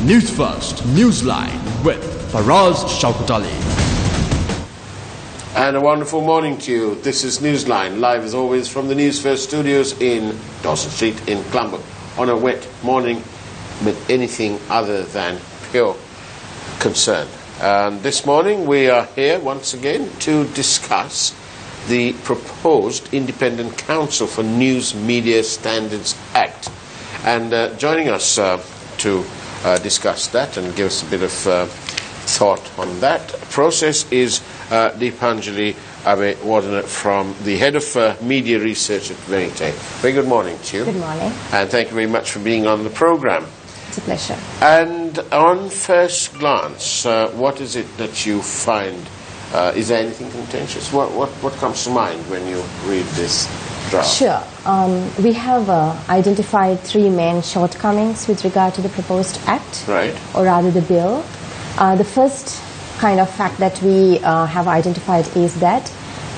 Newsfirst Newsline with Faraz Shaukutali. And a wonderful morning to you. This is Newsline, live as always from the Newsfirst studios in Dawson Street in Colombo on a wet morning with anything other than pure concern. This morning we are here once again to discuss the proposed Independent Council for News Media Standards Act. And joining us to discuss that and give us a bit of thought on that process is Deepanjali Abe-Wardener from the Head of Media Research at Verite. Very good morning to you. Good morning. And thank you very much for being on the program. It's a pleasure. And on first glance, what is it that you find? Is there anything contentious? What comes to mind when you read this draft? Sure. We have identified three main shortcomings with regard to the proposed act, Right. or rather the bill. The first kind of fact that we have identified is that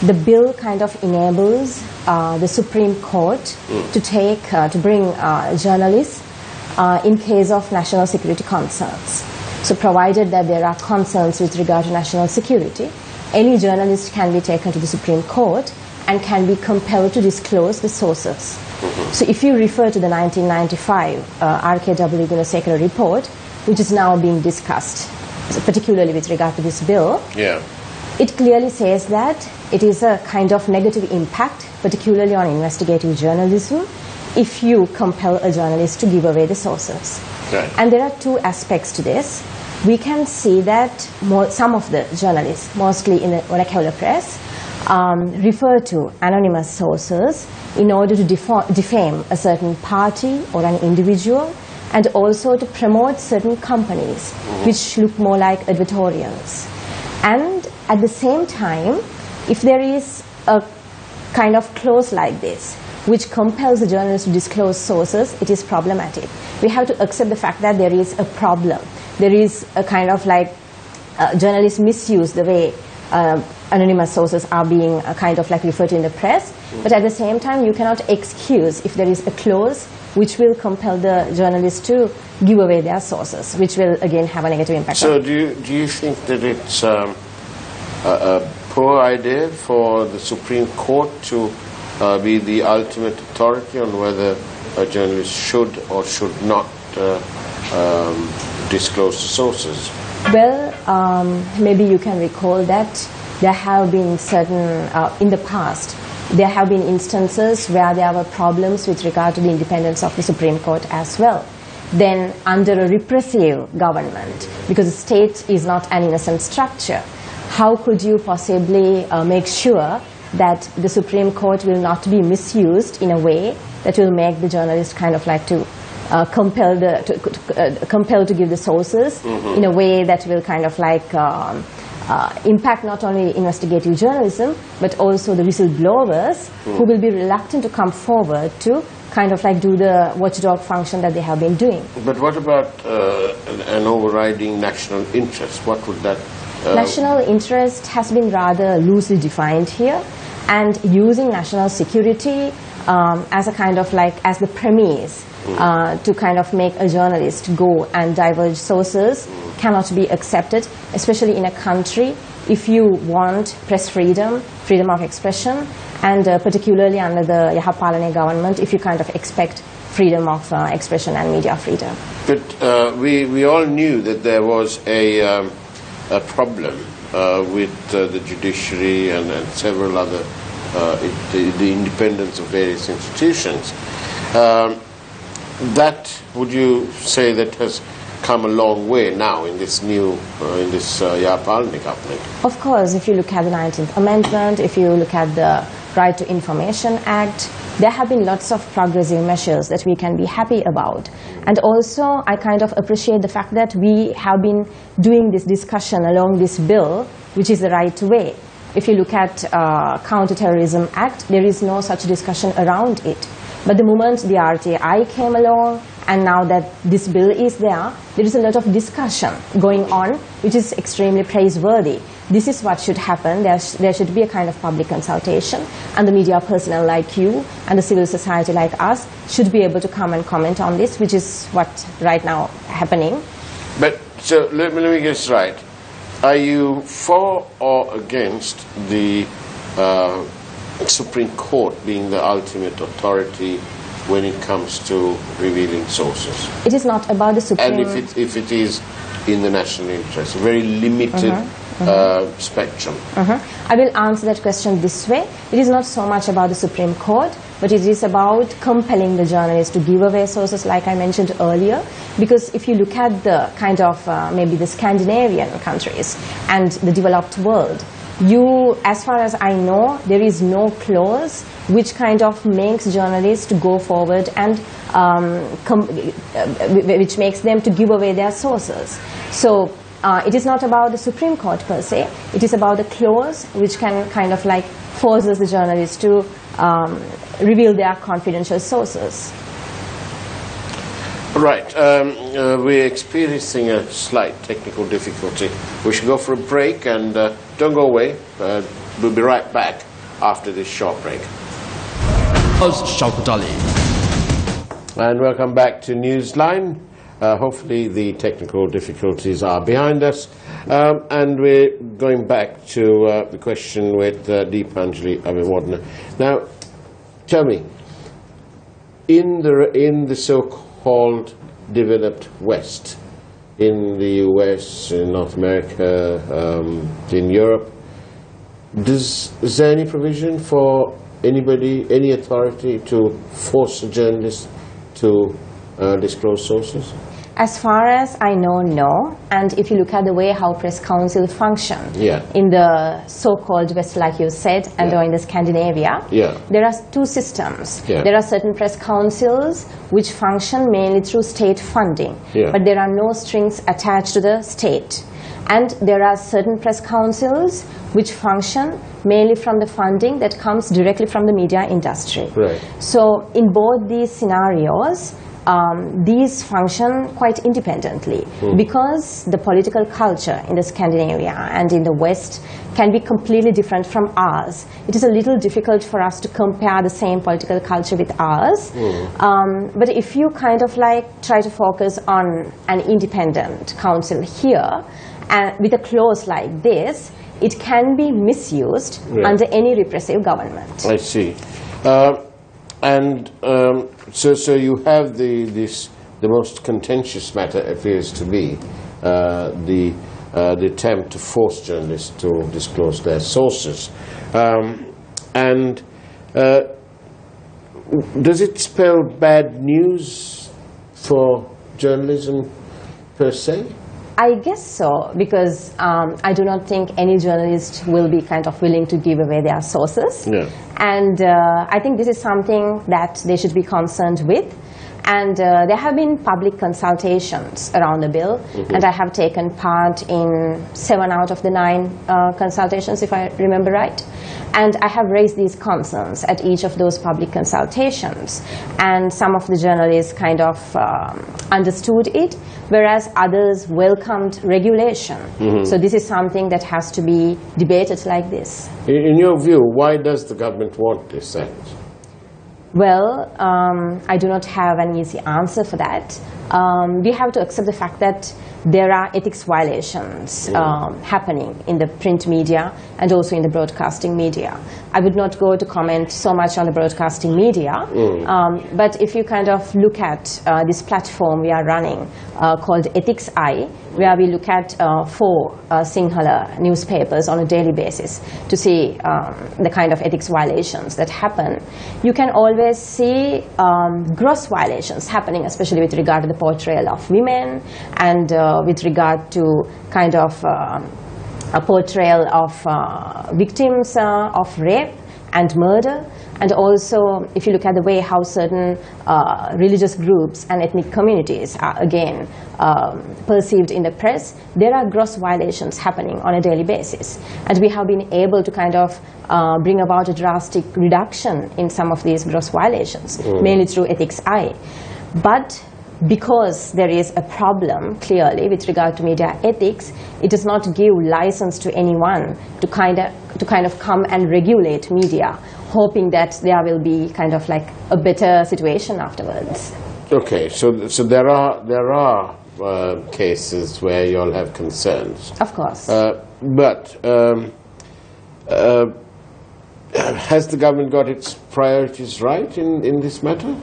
the bill kind of enables the Supreme Court to bring journalists in case of national security concerns. So provided that there are concerns with regard to national security, any journalist can be taken to the Supreme Court and can be compelled to disclose the sources. So if you refer to the 1995 RKW Gunasekara report, which is now being discussed, so particularly with regard to this bill, it clearly says that it is a kind of negative impact, particularly on investigative journalism, if you compel a journalist to give away the sources. Right. And there are two aspects to this. We can see that some of the journalists, mostly in the vernacular press, refer to anonymous sources in order to defame a certain party or an individual, and also to promote certain companies which look more like advertorials. And at the same time, if there is a kind of clause like this, which compels the journalist to disclose sources, it is problematic. We have to accept the fact that there is a problem. There is a kind of like journalists misuse the way anonymous sources are being kind of like referred to in the press, but at the same time you cannot excuse if there is a clause which will compel the journalists to give away their sources, which will again have a negative impact. So do you think that it's a poor idea for the Supreme Court to be the ultimate authority on whether a journalist should or should not disclose the sources? Well, maybe you can recall that there have been certain, in the past, there have been instances where there were problems with regard to the independence of the Supreme Court as well. Then under a repressive government, because the state is not an innocent structure, how could you possibly make sure that the Supreme Court will not be misused in a way that will make the journalist kind of like to compel to give the sources in a way that will kind of like impact not only investigative journalism but also the whistleblowers who will be reluctant to come forward to kind of like do the watchdog function that they have been doing. But what about an overriding national interest? What would that... National interest has been rather loosely defined here, and using national security as a kind of like, as the premise to kind of make a journalist go and diverge sources cannot be accepted, especially in a country if you want press freedom, freedom of expression, and particularly under the Yahapalane government, if you kind of expect freedom of expression and media freedom. But we all knew that there was a problem with the judiciary and several other, the independence of various institutions. That, would you say, that has come a long way now in this new, Yahapalane government? Of course, if you look at the 19th Amendment, if you look at the Right to Information Act, there have been lots of progressive measures that we can be happy about. And also, I kind of appreciate the fact that we have been doing this discussion along this bill, which is the right way. If you look at Counter-Terrorism Act, there is no such discussion around it. But the moment the RTI came along, and now that this bill is there is a lot of discussion going on, which is extremely praiseworthy. This is what should happen. There should be a kind of public consultation, and the media personnel like you and the civil society like us should be able to come and comment on this, which is what right now happening. But so let me get this right. Are you for or against the Supreme Court being the ultimate authority when it comes to revealing sources? It is not about the Supreme... And if it is in the national interest, a very limited spectrum. I will answer that question this way. It is not so much about the Supreme Court, but it is about compelling the journalists to give away sources, like I mentioned earlier. Because if you look at the kind of maybe the Scandinavian countries and the developed world, as far as I know, there is no clause which kind of makes journalists to go forward and which makes them to give away their sources. So it is not about the Supreme Court per se. It is about the clause which can kind of like forces the journalists to reveal their confidential sources. Right. We're experiencing a slight technical difficulty. We should go for a break, and don't go away. We'll be right back after this short break. And welcome back to Newsline. Hopefully the technical difficulties are behind us. And we're going back to the question with Deepanjali Abhiwadana. Now, tell me, in the so-called developed West, in the US, in North America, in Europe, is there any provision for anybody, any authority to force a journalist to disclose sources? As far as I know, no. And if you look at the way how press council function in the so-called West, like you said, and or in the Scandinavia, there are two systems. There are certain press councils which function mainly through state funding, but there are no strings attached to the state. And there are certain press councils which function mainly from the funding that comes directly from the media industry. Right. So in both these scenarios, these function quite independently because the political culture in the Scandinavia and in the West can be completely different from ours. It is a little difficult for us to compare the same political culture with ours. But if you kind of like try to focus on an independent council here, and with a clause like this, it can be misused under any repressive government. I see. So you have the most contentious matter appears to be the attempt to force journalists to disclose their sources. Does it spell bad news for journalism per se? I guess so, because I do not think any journalist will be kind of willing to give away their sources. And I think this is something that they should be concerned with. And there have been public consultations around the bill, and I have taken part in 7 out of the 9 consultations, if I remember right. And I have raised these concerns at each of those public consultations. And some of the journalists kind of understood it, whereas others welcomed regulation. So this is something that has to be debated like this. In your view, why does the government want this act? Well, I do not have an easy answer for that. We have to accept the fact that there are ethics violations happening in the print media and also in the broadcasting media. I would not go to comment so much on the broadcasting media, but if you kind of look at this platform we are running called Ethics Eye, where we look at 4 Sinhala newspapers on a daily basis to see the kind of ethics violations that happen, you can always see gross violations happening, especially with regard to the portrayal of women and with regard to kind of a portrayal of victims of rape and murder. And also, if you look at the way how certain religious groups and ethnic communities are again perceived in the press, there are gross violations happening on a daily basis. And we have been able to kind of bring about a drastic reduction in some of these gross violations, mainly through Ethics Eye. But because there is a problem, clearly, with regard to media ethics, it does not give license to anyone to kind of come and regulate media, hoping that there will be kind of like a better situation afterwards. Okay, so there are cases where you all have concerns. Of course. But has the government got its priorities right in this matter?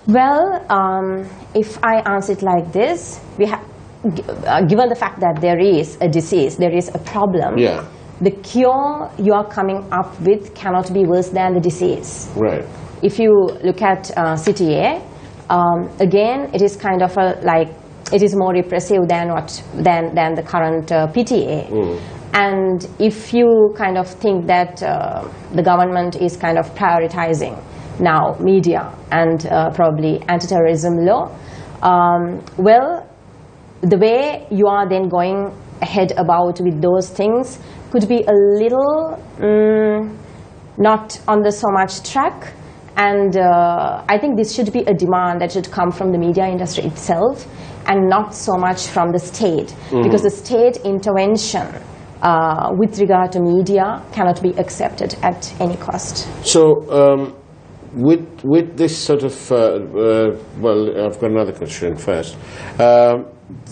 Well, if I answer it like this, we have, given the fact that there is a disease, there is a problem, Yeah. the cure you are coming up with cannot be worse than the disease. Right. If you look at CTA, again, it is kind of like, it is more repressive than the current PTA. And if you kind of think that the government is kind of prioritizing now media and probably anti-terrorism law, well, the way you are then going ahead about with those things could be a little not on the so much track. And I think this should be a demand that should come from the media industry itself and not so much from the state, because the state intervention with regard to media cannot be accepted at any cost. So with this sort of, well, I've got another question first.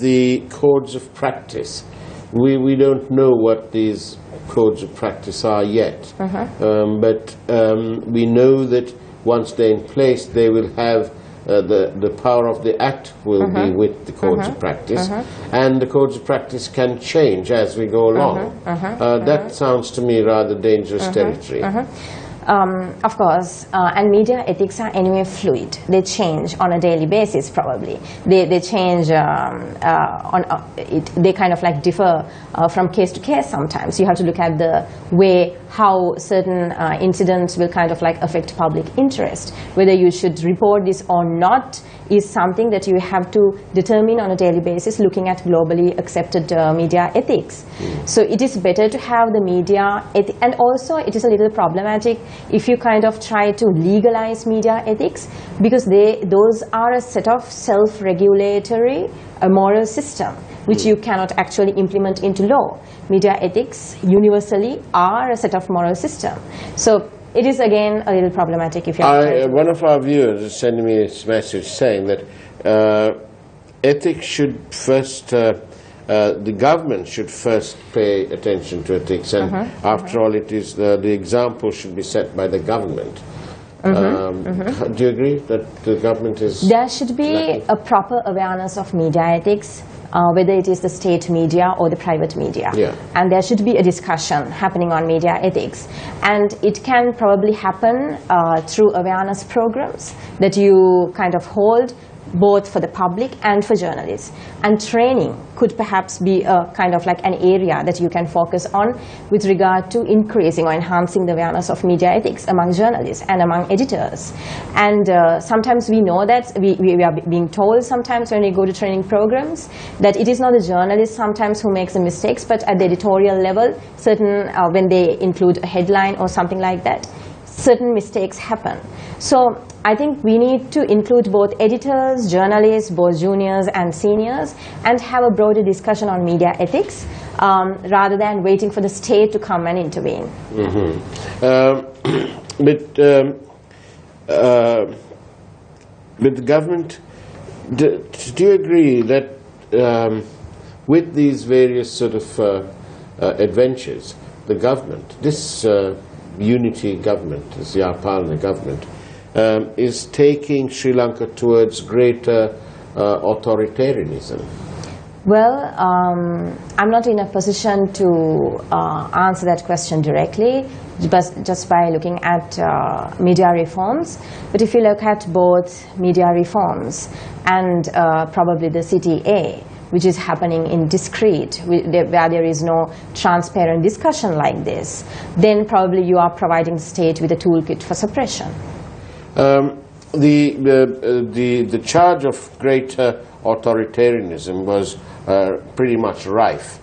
The codes of practice, we don't know what these codes of practice are yet, but we know that once they're in place, they will have the power of the Act will be with the codes of practice, and the codes of practice can change as we go along. That sounds to me rather dangerous territory. Of course, and media ethics are anyway fluid. They change on a daily basis probably. They change they kind of like differ from case to case sometimes. You have to look at the way how certain incidents will kind of like affect public interest. Whether you should report this or not is something that you have to determine on a daily basis looking at globally accepted media ethics. So it is better to have the media ethics, and also it is a little problematic if you kind of try to legalize media ethics, because those are a set of self-regulatory moral system which you cannot actually implement into law. Media ethics universally are a set of moral system. So it is again a little problematic if you have one of our viewers is sending me this message saying that ethics should first, the government should first pay attention to ethics, and after all, it is the example should be set by the government. Do you agree that the government is... There should be a proper awareness of media ethics, whether it is the state media or the private media. And there should be a discussion happening on media ethics. And it can probably happen through awareness programs that you kind of hold both for the public and for journalists. And training could perhaps be a kind of like an area that you can focus on with regard to increasing or enhancing the awareness of media ethics among journalists and among editors. And sometimes we know that we are being told sometimes when we go to training programs that it is not the journalist sometimes who makes the mistakes, but at the editorial level, certain when they include a headline or something like that, certain mistakes happen. So I think we need to include both editors, journalists, both juniors and seniors, and have a broader discussion on media ethics rather than waiting for the state to come and intervene. With the government, do you agree that with these various sort of adventures, the government, this unity government, this Yapalna government, is taking Sri Lanka towards greater authoritarianism? Well, I'm not in a position to answer that question directly, but just by looking at media reforms. But if you look at both media reforms and probably the CTA, which is happening in discreet, where there is no transparent discussion like this, then probably you are providing the state with a toolkit for suppression. The charge of greater authoritarianism was pretty much rife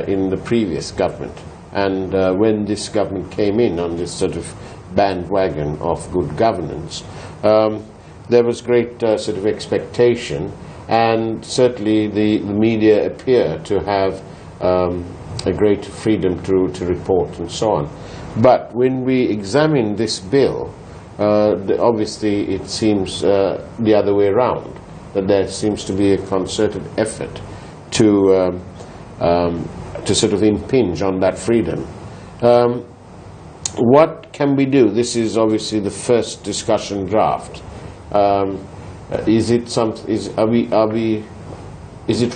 in the previous government, and when this government came in on this sort of bandwagon of good governance, there was great sort of expectation, and certainly the media appear to have a great freedom to report and so on. But when we examine this bill, obviously it seems the other way around. that there seems to be a concerted effort to sort of impinge on that freedom. What can we do? This is obviously the first discussion draft. Is it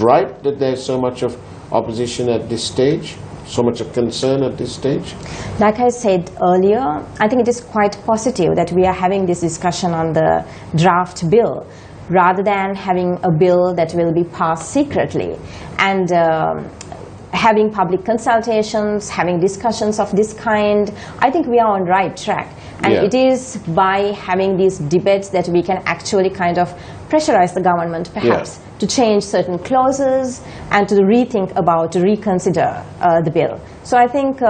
right that there's so much of opposition at this stage, so much of concern at this stage? Like I said earlier, I think it is quite positive that we are having this discussion on the draft bill, rather than having a bill that will be passed secretly. And having public consultations, having discussions of this kind, I think we are on the right track. And it is by having these debates that we can actually kind of pressurize the government, perhaps, to change certain clauses and to rethink about, to reconsider the bill. So I think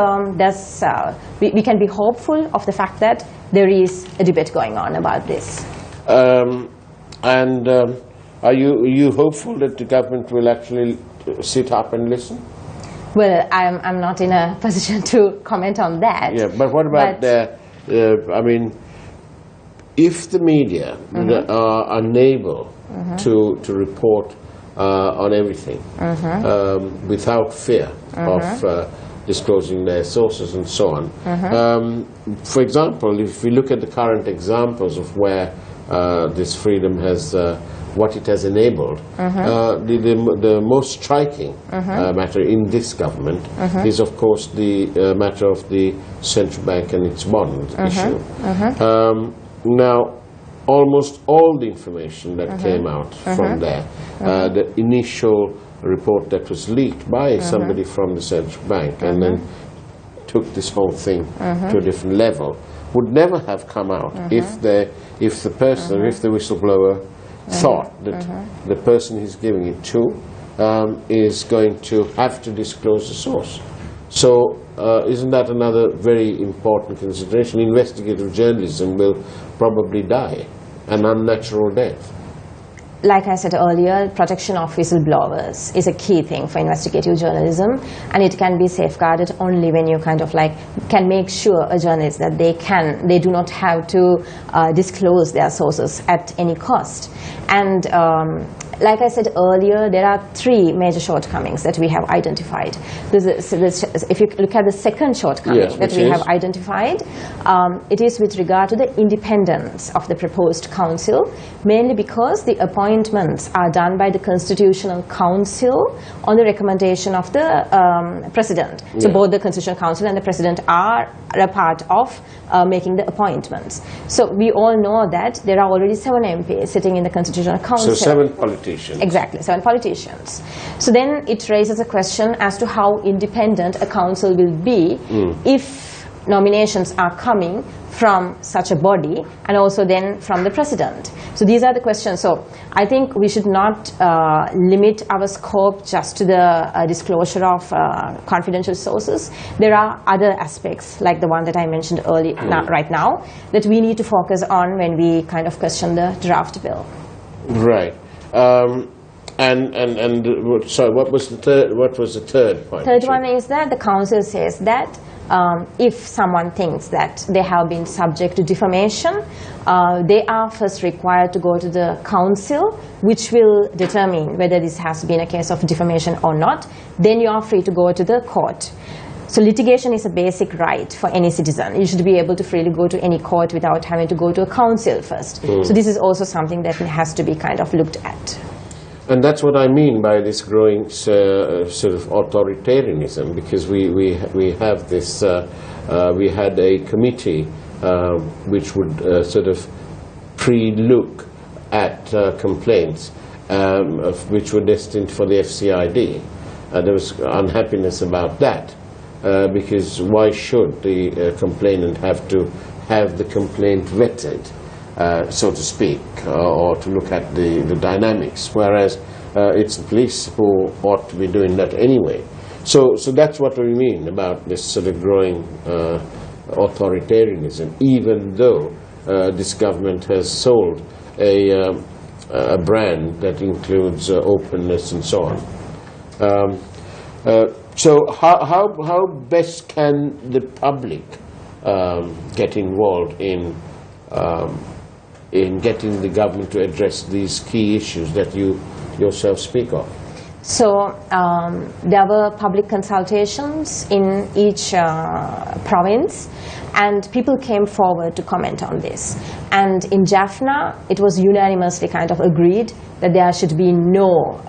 we can be hopeful of the fact that there is a debate going on about this. Are you hopeful that the government will actually sit up and listen? Well, I'm not in a position to comment on that. Yeah, but what about I mean, if the media are unable to report on everything without fear of disclosing their sources and so on, for example, if we look at the current examples of where this freedom has what it has enabled, the most striking matter in this government is, of course, the matter of the central bank and its bond issue. Now, almost all the information that came out from there, the initial report that was leaked by somebody from the central bank and then took this whole thing to a different level, would never have come out if the whistleblower thought that the person he's giving it to is going to have to disclose the source. So isn't that another very important consideration? Investigative journalism will probably die an unnatural death. Like I said earlier, protection of whistleblowers is a key thing for investigative journalism, and it can be safeguarded only when you kind of can make sure a journalist that they do not have to disclose their sources at any cost. And like I said earlier, there are three major shortcomings that we have identified. If you look at the second shortcoming that we have identified, it is with regard to the independence of the proposed council, mainly because the appointments are done by the Constitutional Council on the recommendation of the President. So both the Constitutional Council and the President are a part of making the appointments. So we all know that there are already 7 MPs sitting in the Constitutional Council. So 7 politicians. Exactly, 7 politicians. So then it raises a question as to how independent a council will be if nominations are coming from such a body and also then from the President. So these are the questions. So I think we should not limit our scope just to the disclosure of confidential sources. There are other aspects, like the one that I mentioned right now, that we need to focus on when we kind of question the draft bill. Right. So what was the third point? Third one is that the council says that if someone thinks that they have been subject to defamation, they are first required to go to the council, which will determine whether this has been a case of defamation or not. Then you are free to go to the court. So litigation is a basic right for any citizen. You should be able to freely go to any court without having to go to a council first. So this is also something that has to be kind of looked at. And that's what I mean by this growing sort of authoritarianism, because we have this, we had a committee which would sort of pre-look at complaints which were destined for the FCID. There was unhappiness about that. Because why should the complainant have to have the complaint vetted, so to speak, or to look at the dynamics, whereas it's the police who ought to be doing that anyway. So that's what we mean about this sort of growing authoritarianism, even though this government has sold a brand that includes openness and so on. So how best can the public get involved in in getting the government to address these key issues that you yourself speak of? So there were public consultations in each province, and people came forward to comment on this. And in Jaffna, it was unanimously kind of agreed that there should be no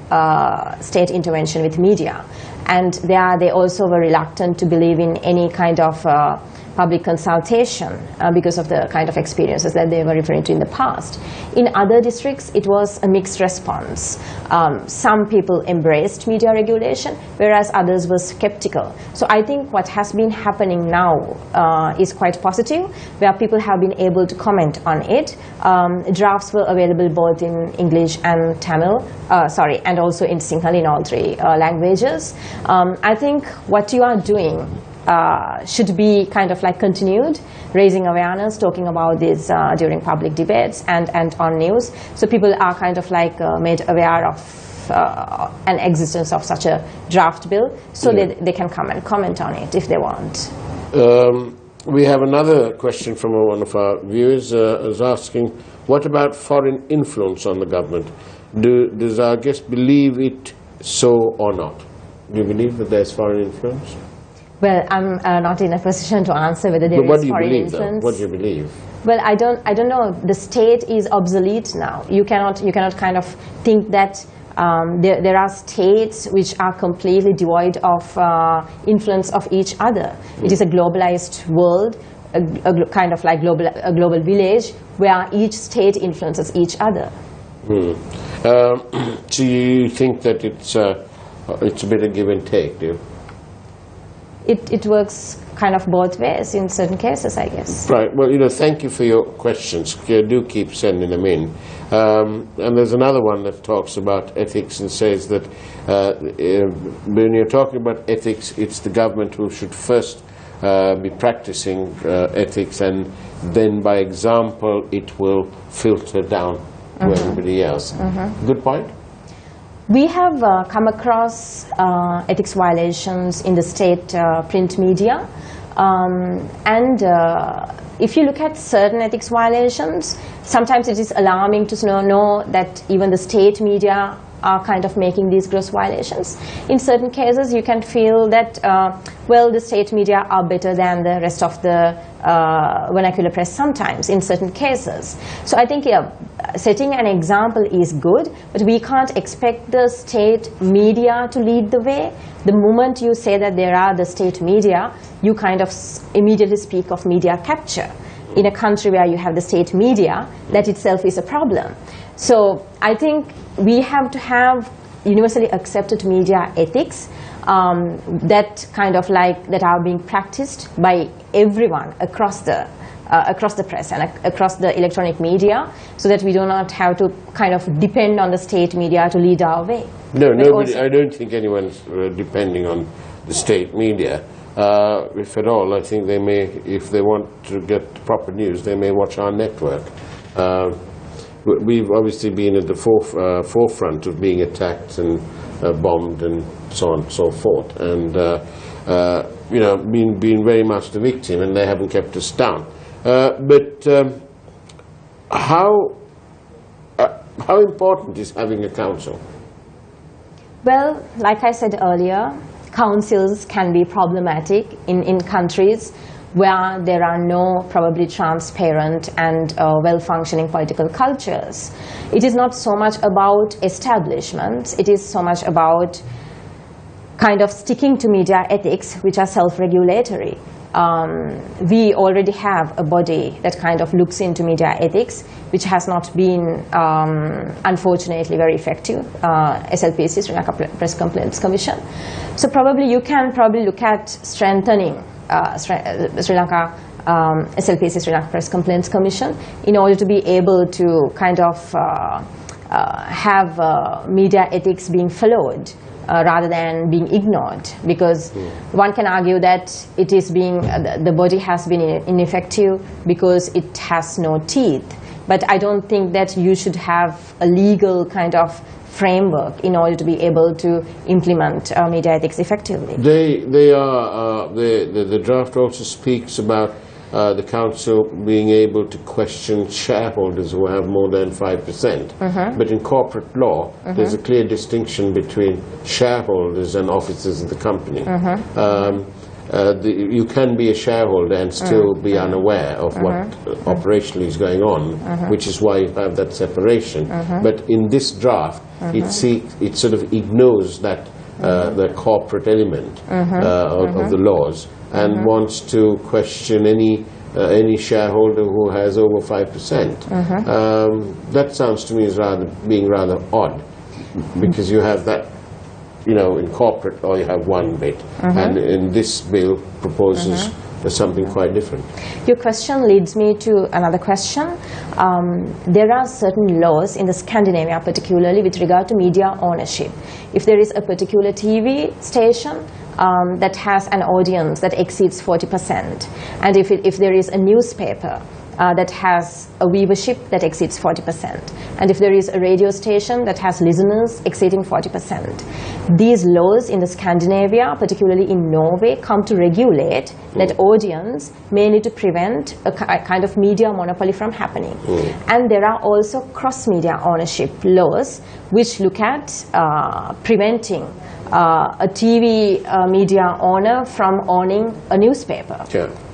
state intervention with media. And they also were reluctant to believe in any kind of public consultation because of the kind of experiences that they were referring to in the past. In other districts, it was a mixed response. Some people embraced media regulation, whereas others were skeptical. So I think what has been happening now is quite positive, where people have been able to comment on it. Drafts were available both in English and Tamil, and also in Sinhala, in all three languages. I think what you are doing should be kind of like continued, raising awareness, talking about this during public debates and on news. So people are kind of like made aware of an existence of such a draft bill, so they can come and comment on it if they want. We have another question from one of our viewers is asking, what about foreign influence on the government? Does our guest believe it so or not? Do you believe that there's foreign influence? Well, I'm not in a position to answer whether there is foreign influence. What do you believe? Well, I don't know. The state is obsolete now. You cannot kind of think that there are states which are completely devoid of influence of each other. It is a globalized world, a kind of like a global village where each state influences each other. Do you think that it's a bit of give and take, do you? It works kind of both ways in certain cases, I guess. Right. Well, thank you for your questions. Do keep sending them in. And there's another one that talks about ethics and says that when you're talking about ethics, it's the government who should first be practicing ethics, and then by example it will filter down to everybody else. Good point. We have come across ethics violations in the state print media, and if you look at certain ethics violations, sometimes it is alarming to know that even the state media are kind of making these gross violations. In certain cases, you can feel that, well, the state media are better than the rest of the vernacular press sometimes, in certain cases. So I think, setting an example is good, but we can't expect the state media to lead the way. The moment you say that there are the state media, you kind of immediately speak of media capture. In a country where you have the state media, that itself is a problem. So I think we have to have universally accepted media ethics that are being practiced by everyone across the press and across the electronic media, so that we do not have to kind of depend on the state media to lead our way. No, nobody. I don't think anyone's depending on the state media. If at all, I think they may, if they want to get proper news, they may watch our network. We've obviously been at the forefront of being attacked and bombed and so on and so forth, and being very much the victim, and they haven't kept us down. But how important is having a council? Well, like I said earlier, councils can be problematic in countries where there are no probably transparent and well-functioning political cultures. It is not so much about establishments, it is so much about kind of sticking to media ethics, which are self-regulatory. We already have a body that kind of looks into media ethics, which has not been, unfortunately, very effective. SLPC, Sri Lanka Press Complaints Commission. So probably you can look at strengthening Sri Lanka SLPC, Sri Lanka Press Complaints Commission, in order to be able to kind of have media ethics being followed rather than being ignored, because one can argue that it is being the body has been ineffective because it has no teeth. But I don't think that you should have a legal kind of framework in order to be able to implement media ethics effectively. The draft also speaks about the council being able to question shareholders who have more than 5%. But in corporate law, there's a clear distinction between shareholders and officers of the company. You can be a shareholder and still be unaware of what operationally is going on, which is why you have that separation. But in this draft, it sort of ignores that the corporate element of the laws and wants to question any shareholder who has over 5%. That sounds to me as being rather odd, because you have that, in corporate law you have one bit, and in this bill proposes something quite different. Your question leads me to another question. There are certain laws in the Scandinavia, particularly with regard to media ownership. If there is a particular TV station that has an audience that exceeds 40%, and if there is a newspaper that has a viewership that exceeds 40%, and if there is a radio station that has listeners exceeding 40%. These laws in the Scandinavia, particularly in Norway, come to regulate that audience, mainly to prevent a kind of media monopoly from happening. And there are also cross-media ownership laws which look at preventing a TV media owner from owning a newspaper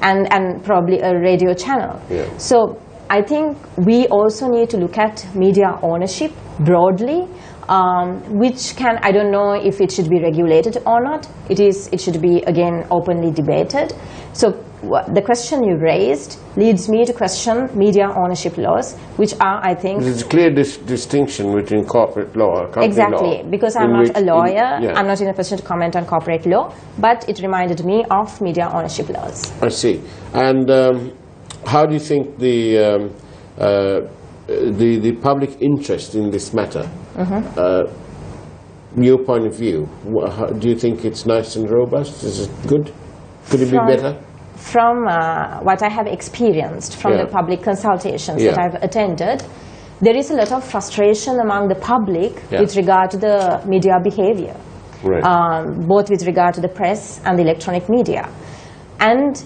and probably a radio channel. So I think we also need to look at media ownership broadly, which can, I don't know if it should be regulated or not. It should be, again, openly debated. So the question you raised leads me to question media ownership laws, which are, I think... There's a clear distinction between corporate law and company law. Exactly, because I'm not a lawyer, I'm not in a position to comment on corporate law, but it reminded me of media ownership laws. I see. And how do you think the public interest in this matter, your point of view, do you think it's nice and robust? Is it good? Could it be better? From what I have experienced from the public consultations that I've attended, there is a lot of frustration among the public with regard to the media behavior, both with regard to the press and the electronic media. And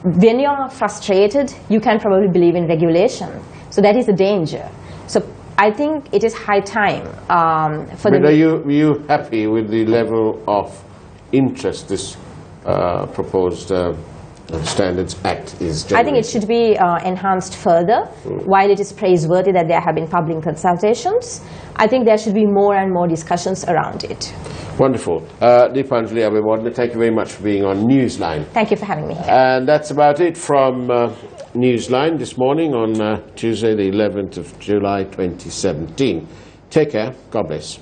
when you are frustrated, you can probably believe in regulation. So that is a danger. So I think it is high time for the... But are you happy with the level of interest this proposed Standards Act is generating? I think it should be enhanced further. While it is praiseworthy that there have been public consultations, I think there should be more and more discussions around it. Wonderful. Deepanjali Abhiwardene, thank you very much for being on Newsline. Thank you for having me here. And that's about it from Newsline this morning on Tuesday the 11th of July 2017. Take care. God bless.